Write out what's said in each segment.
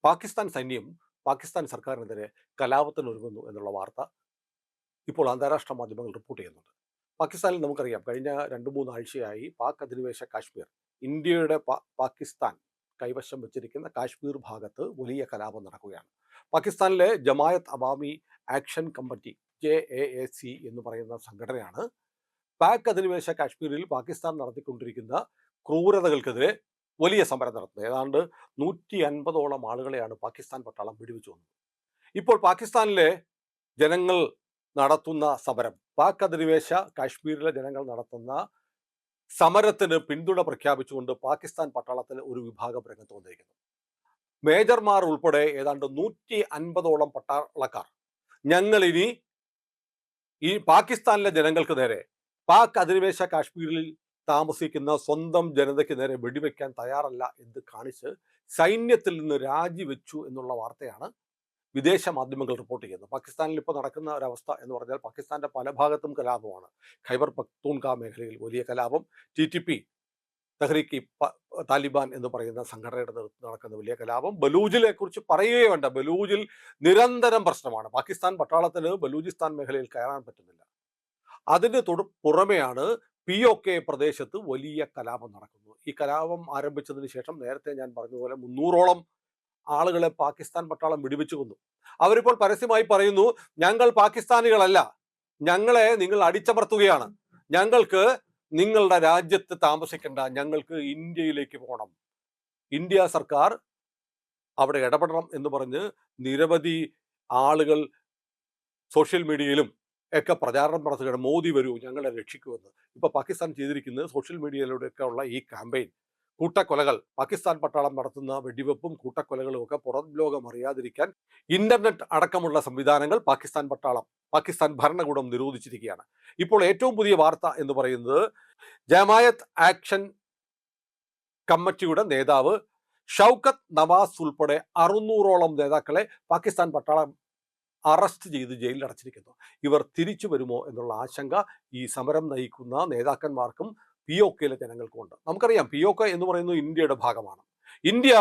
പാകിസ്ഥാൻ സൈന്യം പാകിസ്ഥാൻ സർക്കാരിനെതിരെ കലാപത്തിനൊരുങ്ങുന്നു എന്നുള്ള വാർത്ത ഇപ്പോൾ അന്താരാഷ്ട്ര മാധ്യമങ്ങൾ റിപ്പോർട്ട് ചെയ്യുന്നുണ്ട്. പാകിസ്ഥാനിൽ നമുക്കറിയാം, കഴിഞ്ഞ 2-3 ആഴ്ചയായി പാക് അധിനിവേശ കാശ്മീർ, ഇന്ത്യയുടെ പാകിസ്ഥാൻ കൈവശം വെച്ചിരിക്കുന്ന കാശ്മീർ ഭാഗത്ത് വലിയ കലാപം നടക്കുകയാണ്. പാകിസ്ഥാനിലെ Jamaat Awami action committee JAAC എന്ന് പറയുന്ന സംഘടനയാണ് പാക് അധിനിവേശ കാശ്മീരിൽ പാകിസ്ഥാൻ നടത്തിക്കൊണ്ടിരിക്കുന്ന ക്രൂരതകൾക്കെതിരെ വലിയ സമരം നടത്തുന്നത്. ഏതാണ്ട് 150ഓളം ആളുകളെയാണ് പാകിസ്ഥാൻ പട്ടാളം വെടിവെച്ചു കൊന്നത്. ഇപ്പോൾ പാകിസ്ഥാനിലെ ജനങ്ങൾ നടത്തുന്ന സമരം, പാക് അധിനിവേശ കാശ്മീരിലെ ജനങ്ങൾ നടത്തുന്ന സമരത്തിന് പിന്തുണ പ്രഖ്യാപിച്ചുകൊണ്ട് പാകിസ്ഥാൻ പട്ടാളത്തിൽ ഒരു വിഭാഗം രംഗത്ത് വന്നിരിക്കുന്നു. മേജർമാർ ഉൾപ്പെടെ ഏതാണ്ട് 150ഓളം പട്ടാളക്കാർ ഞങ്ങൾ ഇനി ഈ പാകിസ്ഥാനിലെ ജനങ്ങൾക്ക് നേരെ, പാക് അധിനിവേശ കാശ്മീരിൽ താമസിക്കുന്ന സ്വന്തം ജനതയ്ക്ക് നേരെ വെടിവെക്കാൻ തയ്യാറല്ല എന്ന് കാണിച്ച് സൈന്യത്തിൽ നിന്ന് രാജിവെച്ചു എന്നുള്ള വാർത്തയാണ് വിദേശ മാധ്യമങ്ങൾ റിപ്പോർട്ട് ചെയ്യുന്നത്. പാകിസ്ഥാനിൽ ഇപ്പോൾ നടക്കുന്ന ഒരവസ്ഥ എന്ന് പറഞ്ഞാൽ പാകിസ്ഥാന്റെ പല ഭാഗത്തും കലാപമാണ്. ഖൈബർ പക്തൂൺഖ മേഖലയിൽ വലിയ കലാപം, TTP തെഹ്രീക്ക് താലിബാൻ എന്ന് പറയുന്ന സംഘടനയുടെ നേതൃത്വത്തിൽ നടക്കുന്ന വലിയ കലാപം, ബലൂജിലെ കുറിച്ച് പറയുകയേ വേണ്ട. ബലൂജിൽ നിരന്തരം പ്രശ്നമാണ്. പാകിസ്ഥാൻ പട്ടാളത്തിന് ബലൂചിസ്ഥാൻ മേഖലയിൽ കയറാൻ പറ്റുന്നില്ല. അതിന് പുറമെയാണ് POK പ്രദേശത്ത് വലിയ കലാപം നടക്കുന്നത്. ഈ കലാപം ആരംഭിച്ചതിന് ശേഷം നേരത്തെ ഞാൻ പറഞ്ഞതുപോലെ 300ഓളം ആളുകളെ പാകിസ്ഥാൻ പട്ടാളം വെടിവെച്ചു കൊന്നു. അവരിപ്പോൾ പരസ്യമായി പറയുന്നു, ഞങ്ങൾ പാകിസ്ഥാനികളല്ല, ഞങ്ങളെ നിങ്ങൾ അടിച്ചമർത്തുകയാണ്, ഞങ്ങൾക്ക് നിങ്ങളുടെ രാജ്യത്ത് താമസിക്കേണ്ട, ഞങ്ങൾക്ക് ഇന്ത്യയിലേക്ക് പോകണം, ഇന്ത്യ സർക്കാർ അവിടെ ഇടപെടണം എന്ന് പറഞ്ഞ് നിരവധി ആളുകൾ സോഷ്യൽ മീഡിയയിലും ഒക്കെ പ്രചാരണം നടത്തുകയാണ്. മോദി വരൂ, ഞങ്ങളെ രക്ഷിക്കുമെന്ന്. ഇപ്പൊ പാകിസ്ഥാൻ ചെയ്തിരിക്കുന്നത് സോഷ്യൽ മീഡിയയിലൂടെയൊക്കെ ഉള്ള ഈ ക്യാമ്പയിൻ, കൂട്ടക്കൊലകൾ, പാകിസ്ഥാൻ പട്ടാളം നടത്തുന്ന വെടിവെപ്പും കൂട്ടക്കൊലകളും ഒക്കെ പുറം ലോകം അറിയാതിരിക്കാൻ ഇന്റർനെറ്റ് അടക്കമുള്ള സംവിധാനങ്ങൾ പാകിസ്ഥാൻ ഭരണകൂടം നിരോധിച്ചിരിക്കുകയാണ്. ഇപ്പോൾ ഏറ്റവും പുതിയ വാർത്ത എന്ന് പറയുന്നത്, ജമായത്ത് ആക്ഷൻ കമ്മിറ്റിയുടെ നേതാവ് ഷൗക്കത്ത് നവാസ് ഉൾപ്പെടെ 600ഓളം നേതാക്കളെ പാകിസ്ഥാൻ പട്ടാളം അറസ്റ്റ് ചെയ്ത് ജയിലിൽ അടച്ചിരിക്കുന്നു. ഇവർ തിരിച്ചു വരുമോ എന്നുള്ള ആശങ്ക ഈ സമരം നയിക്കുന്ന നേതാക്കന്മാർക്കും POKയിലെ ജനങ്ങൾക്കുമുണ്ട്. നമുക്കറിയാം, POK എന്ന് പറയുന്നത് ഇന്ത്യയുടെ ഭാഗമാണ്. ഇന്ത്യ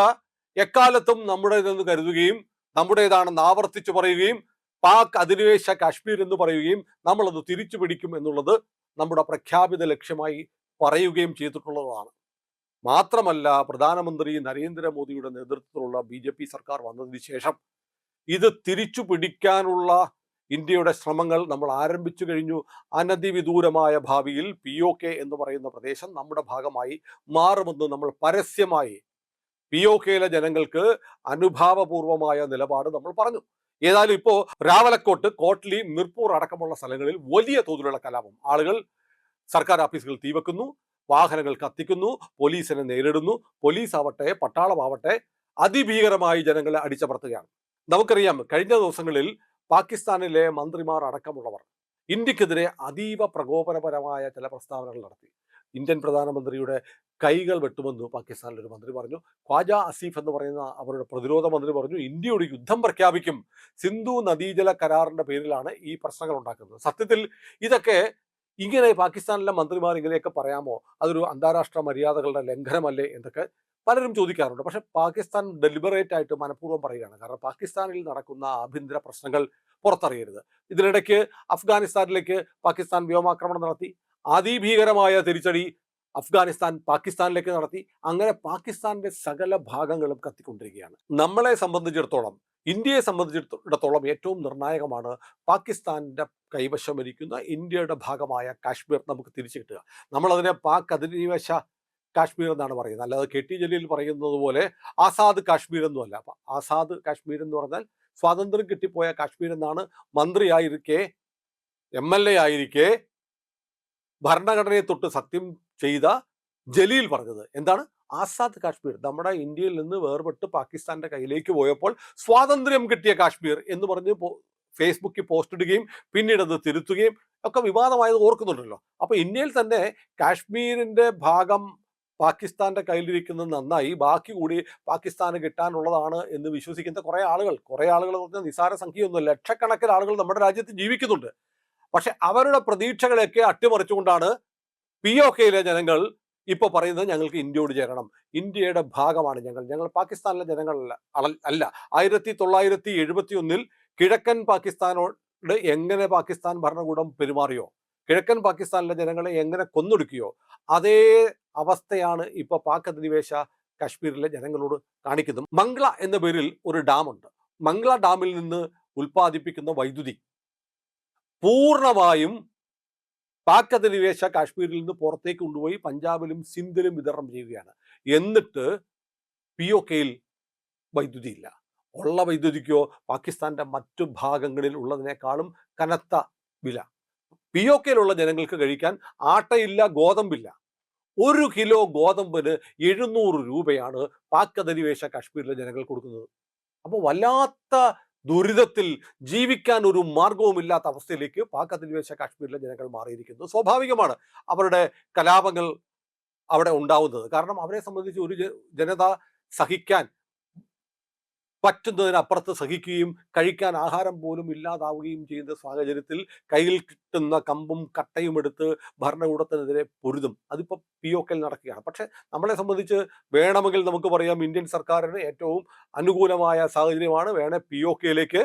എക്കാലത്തും നമ്മുടേതെന്ന് കരുതുകയും നമ്മുടേതാണെന്ന് ആവർത്തിച്ചു പറയുകയും പാക് അധിനിവേശ കാശ്മീർ എന്ന് പറയുകയും നമ്മളത് തിരിച്ചു പിടിക്കും എന്നുള്ളത് നമ്മുടെ പ്രഖ്യാപിത ലക്ഷ്യമായി പറയുകയും ചെയ്തിട്ടുള്ളതാണ്. മാത്രമല്ല, പ്രധാനമന്ത്രി നരേന്ദ്രമോദിയുടെ നേതൃത്വത്തിലുള്ള BJP സർക്കാർ വന്നതിന് ശേഷം ഇത് തിരിച്ചു പിടിക്കാനുള്ള ഇന്ത്യയുടെ ശ്രമങ്ങൾ നമ്മൾ ആരംഭിച്ചു കഴിഞ്ഞു. അനധിവിദൂരമായ ഭാവിയിൽ POK എന്ന് പറയുന്ന പ്രദേശം നമ്മുടെ ഭാഗമായി മാറുമെന്ന് നമ്മൾ പരസ്യമായി POKയിലെ ജനങ്ങൾക്ക് അനുഭാവപൂർവമായ നിലപാട് നമ്മൾ പറഞ്ഞു. ഏതായാലും ഇപ്പോ രാവലക്കോട്ട്, കോട്ട്ലി, മിർപൂർ അടക്കമുള്ള സ്ഥലങ്ങളിൽ വലിയ തോതിലുള്ള കലാപം. ആളുകൾ സർക്കാർ ഓഫീസുകൾ തീവെക്കുന്നു, വാഹനങ്ങൾ കത്തിക്കുന്നു, പോലീസിനെ നേരിടുന്നു. പോലീസ് ആവട്ടെ, പട്ടാളമാവട്ടെ, അതിഭീകരമായി ജനങ്ങളെ അടിച്ചമർത്തുകയാണ്. നമുക്കറിയാം, കഴിഞ്ഞ ദിവസങ്ങളിൽ പാകിസ്ഥാനിലെ മന്ത്രിമാർ അടക്കമുള്ളവർ ഇന്ത്യക്കെതിരെ അതീവ പ്രകോപനപരമായ ചില പ്രസ്താവനകൾ നടത്തി. ഇന്ത്യൻ പ്രധാനമന്ത്രിയുടെ കൈകൾ വെട്ടുമെന്ന് പാകിസ്ഥാനിലൊരു മന്ത്രി പറഞ്ഞു. ഖ്വാജ അസീഫ് എന്ന് പറയുന്ന അവരുടെ പ്രതിരോധ മന്ത്രി പറഞ്ഞു, ഇന്ത്യയോട് യുദ്ധം പ്രഖ്യാപിക്കും, സിന്ധു നദീജല കരാറിന്റെ പേരിലാണ് ഈ പ്രശ്നങ്ങൾ ഉണ്ടാക്കുന്നത്. സത്യത്തിൽ ഇതൊക്കെ ഇങ്ങനെ പാകിസ്ഥാനിലെ മന്ത്രിമാർ ഇങ്ങനെയൊക്കെ പറയാമോ? അതൊരു അന്താരാഷ്ട്ര മര്യാദകളുടെ ലംഘനമല്ലേ എന്നൊക്കെ പലരും ചോദിക്കാറുണ്ട്. പക്ഷെ പാകിസ്ഥാൻ ഡെലിബറേറ്റ് ആയിട്ട് മനഃപൂർവ്വം പറയുകയാണ്. കാരണം പാകിസ്ഥാനിൽ നടക്കുന്ന ആഭ്യന്തര പ്രശ്നങ്ങൾ പുറത്തറിയരുത്. ഇതിനിടയ്ക്ക് അഫ്ഗാനിസ്ഥാനിലേക്ക് പാകിസ്ഥാൻ വ്യോമാക്രമണം നടത്തി. അതിഭീകരമായ തിരിച്ചടി അഫ്ഗാനിസ്ഥാൻ പാകിസ്ഥാനിലേക്ക് നടത്തി. അങ്ങനെ പാകിസ്ഥാന്റെ സകല ഭാഗങ്ങളും കത്തിക്കൊണ്ടിരിക്കുകയാണ്. നമ്മളെ സംബന്ധിച്ചിടത്തോളം, ഇന്ത്യയെ സംബന്ധിച്ചിടത്തോളം ഏറ്റവും നിർണായകമാണ് പാകിസ്ഥാന്റെ കൈവശമിരിക്കുന്ന ഇന്ത്യയുടെ ഭാഗമായ കാശ്മീർ നമുക്ക് തിരിച്ചു കിട്ടുക. നമ്മളതിനെ പാക് അധിനിവേശ കാശ്മീർ എന്നാണ് പറയുന്നത്. അല്ലാതെ KT ജലീൽ പറയുന്നത് പോലെ ആസാദ് കാശ്മീർ ഒന്നുമല്ല. അപ്പൊ ആസാദ് കാശ്മീർ എന്ന് പറഞ്ഞാൽ സ്വാതന്ത്ര്യം കിട്ടിപ്പോയ കാശ്മീർ എന്നാണ് മന്ത്രിയായിരിക്കെ, MLA ആയിരിക്കെ, ഭരണഘടനയെ തൊട്ട് സത്യം ചെയ്ത ജലീൽ പറഞ്ഞത്. എന്താണ്? ആസാദ് കാശ്മീർ, നമ്മുടെ ഇന്ത്യയിൽ നിന്ന് വേർപെട്ട് പാകിസ്ഥാന്റെ കയ്യിലേക്ക് പോയപ്പോൾ സ്വാതന്ത്ര്യം കിട്ടിയ കാശ്മീർ എന്ന് പറഞ്ഞ് ഫേസ്ബുക്കിൽ പോസ്റ്റ് ഇടുകയും പിന്നീട് അത് തിരുത്തുകയും ഒക്കെ വിവാദമായത് ഓർക്കുന്നുണ്ടല്ലോ. അപ്പൊ ഇന്ത്യയിൽ തന്നെ കാശ്മീരിന്റെ ഭാഗം പാകിസ്ഥാന്റെ കയ്യിലിരിക്കുന്നത് നന്നായി, ബാക്കി കൂടി പാകിസ്ഥാന് കിട്ടാനുള്ളതാണ് എന്ന് വിശ്വസിക്കുന്ന കുറെ ആളുകൾ എന്ന് പറഞ്ഞാൽ നിസാര സംഖ്യയൊന്നും, ലക്ഷക്കണക്കിന് ആളുകൾ നമ്മുടെ രാജ്യത്ത് ജീവിക്കുന്നുണ്ട്. പക്ഷെ അവരുടെ പ്രതീക്ഷകളെയൊക്കെ അട്ടിമറിച്ചുകൊണ്ടാണ് POKയിലെ ജനങ്ങൾ ഇപ്പോൾ പറയുന്നത് ഞങ്ങൾക്ക് ഇന്ത്യയോട് ചേരണം, ഇന്ത്യയുടെ ഭാഗമാണ് ഞങ്ങൾ, ഞങ്ങൾ പാകിസ്ഥാനിലെ ജനങ്ങളല്ല അല്ല. 1971 കിഴക്കൻ പാകിസ്ഥാനോട് എങ്ങനെ പാകിസ്ഥാൻ ഭരണകൂടം പെരുമാറിയോ, കിഴക്കൻ പാകിസ്ഥാനിലെ ജനങ്ങളെ എങ്ങനെ കൊന്നൊടുക്കിയോ, അതേ അവസ്ഥയാണ് ഇപ്പോൾ പാക് അധിനിവേശ കാശ്മീരിലെ ജനങ്ങളോട് കാണിക്കുന്നത്. മംഗ്ല എന്ന പേരിൽ ഒരു ഡാമുണ്ട്. മംഗ്ല ഡാമിൽ നിന്ന് ഉൽപ്പാദിപ്പിക്കുന്ന വൈദ്യുതി പൂർണ്ണമായും പാക് അധിനിവേശ കാശ്മീരിൽ നിന്ന് പുറത്തേക്ക് കൊണ്ടുപോയി പഞ്ചാബിലും സിന്ധിലും വിതരണം ചെയ്യുകയാണ്. എന്നിട്ട് POKയിൽ വൈദ്യുതി ഇല്ല. ഉള്ള വൈദ്യുതിക്കോ പാകിസ്ഥാന്റെ മറ്റു ഭാഗങ്ങളിൽ ഉള്ളതിനേക്കാളും കനത്ത വില. POKയിലുള്ള ജനങ്ങൾക്ക് കഴിക്കാൻ ആട്ടയില്ല, ഗോതമ്പില്ല. 1 കിലോ ഗോതമ്പിന് 700 രൂപയാണ് പാക് അധിനിവേശ കാശ്മീരിലെ ജനങ്ങൾ കൊടുക്കുന്നത്. അപ്പോൾ വല്ലാത്ത ദുരിതത്തിൽ ജീവിക്കാൻ ഒരു മാർഗവുമില്ലാത്ത അവസ്ഥയിലേക്ക് പാക് അധിനിവേശ കാശ്മീരിലെ ജനങ്ങൾ മാറിയിരിക്കുന്നു. സ്വാഭാവികമാണ് അവരുടെ കലാപങ്ങൾ അവിടെ ഉണ്ടാവുന്നത്. കാരണം അവരെ സംബന്ധിച്ച് ഒരു ജനത സഹിക്കാൻ പറ്റുന്നതിനപ്പുറത്ത് സഹിക്കുകയും കഴിക്കാൻ ആഹാരം പോലും ഇല്ലാതാവുകയും ചെയ്യുന്ന സാഹചര്യത്തിൽ കയ്യിൽ കിട്ടുന്ന കമ്പും കട്ടയും എടുത്ത് ഭരണകൂടത്തിനെതിരെ പൊരുതും. അതിപ്പോൾ POKയിൽ നടക്കുകയാണ്. പക്ഷെ നമ്മളെ സംബന്ധിച്ച് വേണമെങ്കിൽ നമുക്ക് പറയാം, ഇന്ത്യൻ സർക്കാരിന് ഏറ്റവും അനുകൂലമായ സാഹചര്യമാണ്. വേണേ POKയിലേക്ക്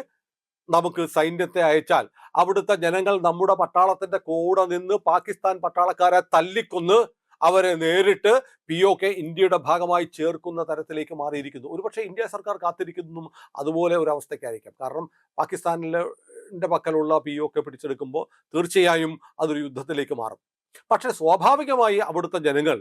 നമുക്ക് സൈന്യത്തെ അയച്ചാൽ അവിടുത്തെ ജനങ്ങൾ നമ്മുടെ പട്ടാളത്തിന്റെ കൂടെ നിന്ന് പാകിസ്ഥാൻ പട്ടാളക്കാരെ തല്ലിക്കൊന്ന് അവരെ നേരിട്ട് POK ഇന്ത്യയുടെ ഭാഗമായി ചേർക്കുന്ന തരത്തിലേക്ക് മാറിയിരിക്കുന്നു. ഒരുപക്ഷെ ഇന്ത്യ സർക്കാർ കാത്തിരിക്കുന്നതും അതുപോലെ ഒരു അവസ്ഥയ്ക്കായിരിക്കാം. കാരണം പാകിസ്ഥാനിലെ പക്കലുള്ള POK പിടിച്ചെടുക്കുമ്പോൾ തീർച്ചയായും അതൊരു യുദ്ധത്തിലേക്ക് മാറും. പക്ഷെ സ്വാഭാവികമായി അവിടുത്തെ ജനങ്ങൾ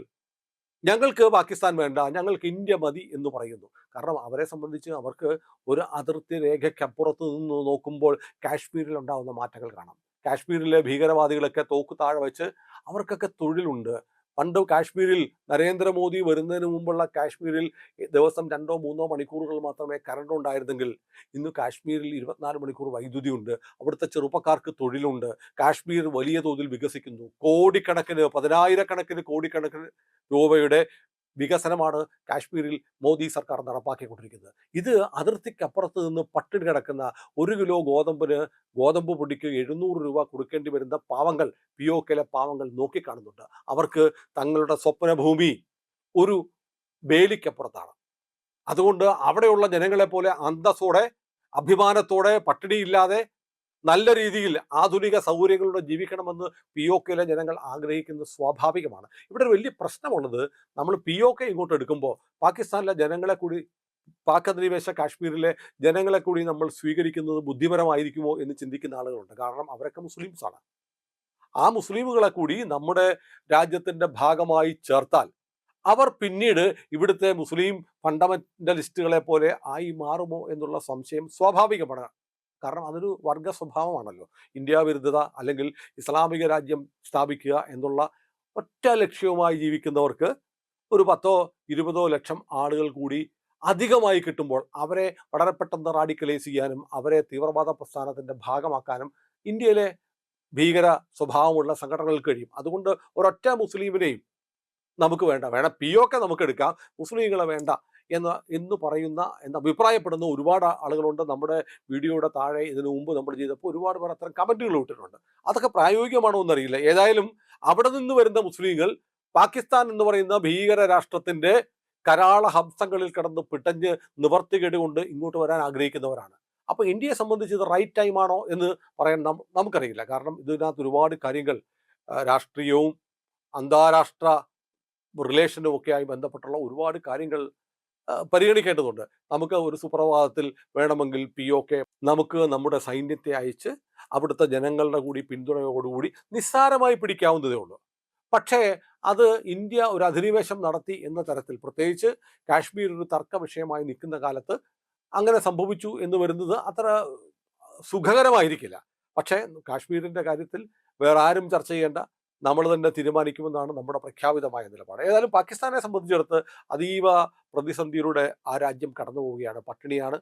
ഞങ്ങൾക്ക് പാകിസ്ഥാൻ വേണ്ട, ഞങ്ങൾക്ക് ഇന്ത്യ മതി എന്ന് പറയുന്നു. കാരണം അവരെ സംബന്ധിച്ച് അവർക്ക് ഒരു അതിർത്തി രേഖയ്ക്കപ്പുറത്ത് നിന്ന് നോക്കുമ്പോൾ കാശ്മീരിൽ ഉണ്ടാകുന്ന മാറ്റങ്ങൾ കാണാം. കാശ്മീരിലെ ഭീകരവാദികളൊക്കെ തോക്ക് താഴെ വെച്ച് അവർക്കൊക്കെ തൊഴിലുണ്ട്. പണ്ട് കാശ്മീരിൽ നരേന്ദ്രമോദി വരുന്നതിന് മുമ്പുള്ള കാശ്മീരിൽ ദിവസം 2-3 മണിക്കൂറുകൾ മാത്രമേ കറണ്ട് ഉണ്ടായിരുന്നെങ്കിൽ ഇന്ന് കാശ്മീരിൽ 24 മണിക്കൂർ വൈദ്യുതി ഉണ്ട്. അവിടുത്തെ ചെറുപ്പക്കാർക്ക് തൊഴിലുണ്ട്. കാശ്മീർ വലിയ തോതിൽ വികസിക്കുന്നു. കോടിക്കണക്കിന്, 10,000-കണക്കിന് കോടിക്കണക്കിന് രൂപയുടെ വികസനമാണ് കാശ്മീരിൽ മോദി സർക്കാർ നടപ്പാക്കിക്കൊണ്ടിരിക്കുന്നത്. ഇത് അതിർത്തിക്കപ്പുറത്ത് നിന്ന് പട്ടിണി കിടക്കുന്ന 1 കിലോ ഗോതമ്പിന്, ഗോതമ്പ് പൊടിക്ക് 700 രൂപ കൊടുക്കേണ്ടി വരുന്ന പാവങ്ങൾ, POKയിലെ പാവങ്ങൾ നോക്കിക്കാണുന്നുണ്ട്. അവർക്ക് തങ്ങളുടെ സ്വപ്നഭൂമി ഒരു വേലിക്കപ്പുറത്താണ്. അതുകൊണ്ട് അവിടെയുള്ള ജനങ്ങളെ പോലെ അന്തസ്സോടെ, അഭിമാനത്തോടെ, പട്ടിണിയില്ലാതെ നല്ല രീതിയിൽ ആധുനിക സൗകര്യങ്ങളോടെ ജീവിക്കണമെന്ന് POKയിലെ ജനങ്ങൾ ആഗ്രഹിക്കുന്നത് സ്വാഭാവികമാണ്. ഇവിടെ ഒരു വലിയ പ്രശ്നമുള്ളത്, നമ്മൾ POK ഇങ്ങോട്ട് എടുക്കുമ്പോൾ പാകിസ്ഥാനിലെ ജനങ്ങളെ കൂടി, പാക് അധിനിവേശ കാശ്മീരിലെ ജനങ്ങളെ കൂടി നമ്മൾ സ്വീകരിക്കുന്നത് ബുദ്ധിപരമായിരിക്കുമോ എന്ന് ചിന്തിക്കുന്ന ആളുകളുണ്ട്. കാരണം അവരൊക്കെ മുസ്ലിംസാണ്. ആ മുസ്ലിമുകളെ കൂടി നമ്മുടെ രാജ്യത്തിന്റെ ഭാഗമായി ചേർത്താൽ അവർ പിന്നീട് ഇവിടുത്തെ മുസ്ലിം ഫണ്ടമെന്റലിസ്റ്റുകളെ പോലെ ആയി മാറുമോ എന്നുള്ള സംശയം സ്വാഭാവികമാണ്. കാരണം അതൊരു വർഗ സ്വഭാവമാണല്ലോ. ഇന്ത്യ വിരുദ്ധത അല്ലെങ്കിൽ ഇസ്ലാമിക രാജ്യം സ്ഥാപിക്കുക എന്നുള്ള ഒറ്റ ലക്ഷ്യവുമായി ജീവിക്കുന്നവർക്ക് ഒരു 10-20 ലക്ഷം ആളുകൾ കൂടി അധികമായി കിട്ടുമ്പോൾ അവരെ വളരെ പെട്ടെന്ന് റാഡിക്കലൈസ് ചെയ്യാനും അവരെ തീവ്രവാദ പ്രസ്ഥാനത്തിന്റെ ഭാഗമാക്കാനും ഇന്ത്യയിലെ ഭീകര സ്വഭാവമുള്ള സംഘടനകൾക്ക് കഴിയും. അതുകൊണ്ട് ഒരൊറ്റ മുസ്ലിമിനെയും നമുക്ക് വേണ്ട, POK നമുക്ക് എടുക്കാം, മുസ്ലിങ്ങളെ വേണ്ട എന്ന് അഭിപ്രായപ്പെടുന്ന ഒരുപാട് ആളുകളുണ്ട്. നമ്മുടെ വീഡിയോയുടെ താഴെ ഇതിനു മുമ്പ് നമ്മൾ ചെയ്തപ്പോൾ ഒരുപാട് പേർ അത്തരം കമന്റുകൾ ഇട്ടിട്ടുണ്ട്. അതൊക്കെ പ്രായോഗികമാണോ എന്നറിയില്ല. ഏതായാലും അവിടെ നിന്ന് വരുന്ന മുസ്ലിങ്ങൾ പാകിസ്ഥാൻ എന്ന് പറയുന്ന ഭീകര രാഷ്ട്രത്തിന്റെ കരാള ഹംസങ്ങളിൽ കിടന്ന് പിടഞ്ഞ് നിവർത്തികേട് കൊണ്ട് ഇങ്ങോട്ട് വരാൻ ആഗ്രഹിക്കുന്നവരാണ്. അപ്പൊ ഇന്ത്യയെ സംബന്ധിച്ച് ഇത് റൈറ്റ് ടൈമാണോ എന്ന് പറയാൻ നമുക്കറിയില്ല. കാരണം ഇതിനകത്ത് ഒരുപാട് കാര്യങ്ങൾ രാഷ്ട്രീയവും അന്താരാഷ്ട്ര റിലേഷനും ഒക്കെയായി ബന്ധപ്പെട്ടുള്ള ഒരുപാട് കാര്യങ്ങൾ പരിഗണിക്കേണ്ടതുണ്ട്. നമുക്ക് ഒരു സുപ്രഭാതത്തിൽ വേണമെങ്കിൽ POK നമുക്ക് നമ്മുടെ സൈന്യത്തെ അയച്ച് അവിടുത്തെ ജനങ്ങളുടെ കൂടി പിന്തുണയോടുകൂടി നിസ്സാരമായി പിടിക്കാവുന്നതേ ഉള്ളൂ. പക്ഷേ അത് ഇന്ത്യ ഒരു അധിനിവേശം നടത്തി എന്ന തരത്തിൽ, പ്രത്യേകിച്ച് കാശ്മീർ ഒരു തർക്ക വിഷയമായി നിൽക്കുന്ന കാലത്ത് അങ്ങനെ സംഭവിച്ചു എന്ന് വരുന്നത് അത്ര സുഖകരമായിരിക്കില്ല. പക്ഷേ കാശ്മീരിന്റെ കാര്യത്തിൽ വേറെ ആരും ചർച്ച ചെയ്യേണ്ട, നമ്മൾ തന്നെ തീരുമാനിക്കുമെന്നാണ് നമ്മുടെ പ്രഖ്യാപിതമായ നിലപാട്. ഏതായാലും പാകിസ്ഥാനെ സംബന്ധിച്ചിടത്ത് അതീവ പ്രതിസന്ധിയിലൂടെ ആ രാജ്യം കടന്നു പോവുകയാണ്. പട്ടിണിയാണ്,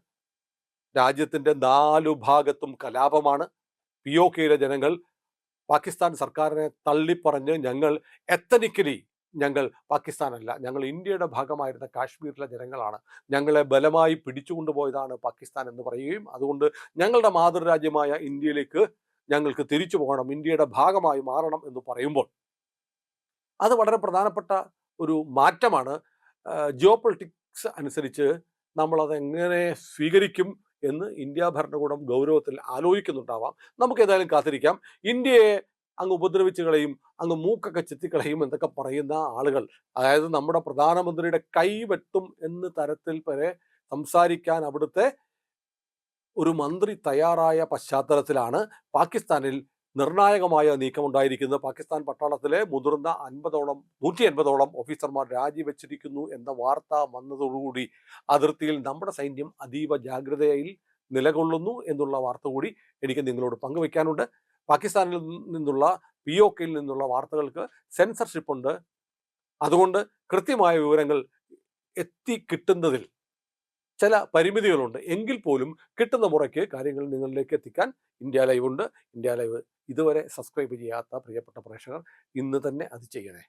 രാജ്യത്തിന്റെ 4 ഭാഗത്തും കലാപമാണ്. POKയിലെ ജനങ്ങൾ പാകിസ്ഥാൻ സർക്കാരിനെ തള്ളിപ്പറഞ്ഞ് ഞങ്ങൾ പാകിസ്ഥാനല്ല, ഞങ്ങൾ ഇന്ത്യയുടെ ഭാഗമായിരുന്ന കാശ്മീരിലെ ജനങ്ങളാണ്, ഞങ്ങളെ ബലമായി പിടിച്ചുകൊണ്ടുപോയതാണ് പാകിസ്ഥാൻ എന്ന് പറയുകയും അതുകൊണ്ട് ഞങ്ങളുടെ മാതൃരാജ്യമായ ഇന്ത്യയിലേക്ക് ഞങ്ങൾക്ക് തിരിച്ചു പോകണം, ഇന്ത്യയുടെ ഭാഗമായി മാറണം എന്ന് പറയുമ്പോൾ അത് വളരെ പ്രധാനപ്പെട്ട ഒരു മാറ്റമാണ്. ജിയോ പൊളിറ്റിക്സ് അനുസരിച്ച് നമ്മളതെങ്ങനെ സ്വീകരിക്കും എന്ന് ഇന്ത്യ ഭരണകൂടം ഗൗരവത്തിൽ ആലോചിക്കുന്നുണ്ടാവാം. നമുക്കേതായാലും കാത്തിരിക്കാം. ഇന്ത്യയെ അങ്ങ് ഉപദ്രവിച്ച് കളയും, അങ്ങ് മൂക്കൊക്കെ ചെത്തിക്കളയും എന്നൊക്കെ പറയുന്ന ആളുകൾ, അതായത് നമ്മുടെ പ്രധാനമന്ത്രിയുടെ കൈ വെട്ടും എന്ന തരത്തിൽ വരെ സംസാരിക്കാൻ അവിടുത്തെ ഒരു മന്ത്രി തയ്യാറായ പശ്ചാത്തലത്തിലാണ് പാകിസ്ഥാനിൽ നിർണായകമായ നീക്കമുണ്ടായിരിക്കുന്നത്. പാകിസ്ഥാൻ പട്ടാളത്തിലെ മുതിർന്ന 150ഓളം ഓഫീസർമാർ രാജിവെച്ചിരിക്കുന്നു എന്ന വാർത്ത വന്നതോടുകൂടി അതിർത്തിയിൽ നമ്മുടെ സൈന്യം അതീവ ജാഗ്രതയിൽ നിലകൊള്ളുന്നു എന്നുള്ള വാർത്ത കൂടി എനിക്ക് നിങ്ങളോട് പങ്കുവെക്കാനുണ്ട്. പാകിസ്ഥാനിൽ നിന്നുള്ള POKയിൽ നിന്നുള്ള വാർത്തകൾക്ക് സെൻസർഷിപ്പ് ഉണ്ട്. അതുകൊണ്ട് കൃത്യമായ വിവരങ്ങൾ എത്തിക്കിട്ടുന്നതിൽ ചില പരിമിതികളുണ്ട്. എങ്കിൽ പോലും കിട്ടുന്ന മുറയ്ക്ക് കാര്യങ്ങൾ നിങ്ങളിലേക്ക് എത്തിക്കാൻ ഇന്ത്യ ലൈവ് ഉണ്ട്. ഇന്ത്യ ലൈവ് ഇതുവരെ സബ്സ്ക്രൈബ് ചെയ്യാത്ത പ്രിയപ്പെട്ട പ്രേക്ഷകർ ഇന്ന് തന്നെ അത് ചെയ്യണേ.